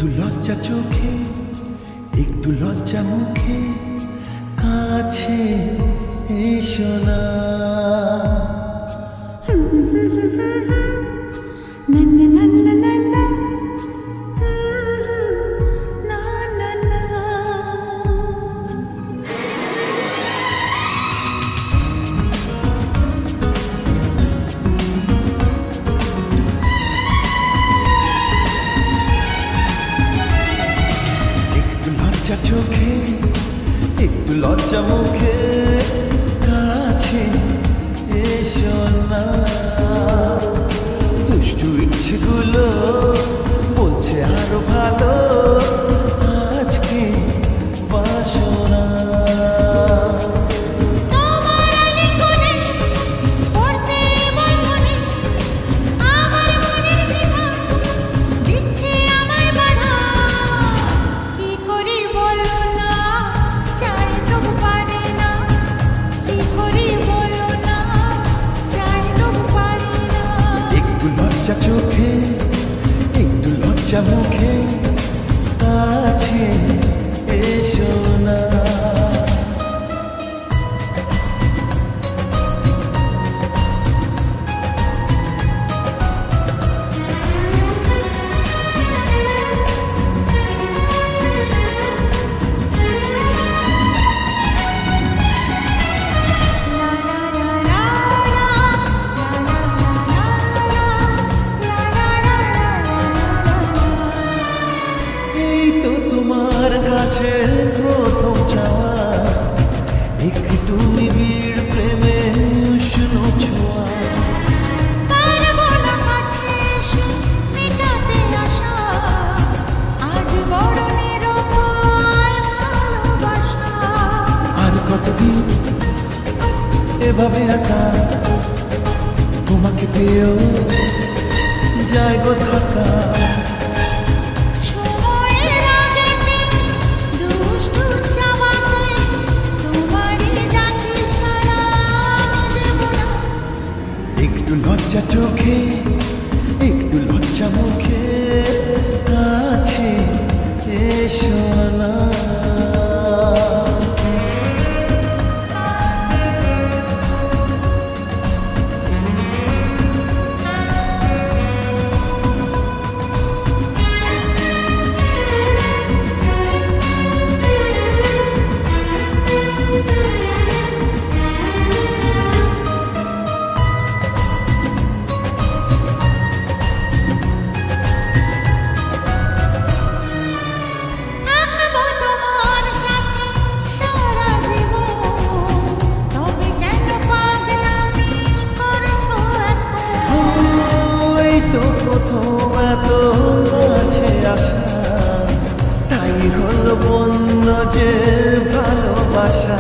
একটু লজ্জা চোখে, একটু লজ্জা মুখে, কাছে এসো না। লজ্জা চোখে, একটু লজ্জা মুখে, কাছে এসো না। দুষ্টু ইচ্ছেগুলো বলছে আরো ভালো, আজকে বাসনা। লজ্জা চোখে, একটু লজ্জা মুখে, কাছে এসো না। তোমার কাছে প্রথম যাওয়া, একটু নিবিড় প্রেমে শুনো ছোঁয়া। আর কতদিন এভাবে একা তোমাকে পেয়েও যায় গো ঢাকা। একটু লজ্জা চোখে, একটু লজ্জা মুখে, কাছে এসো না। প্রথম এত কাছে আসা, তাই হলো বন্য যে ভালোবাসা।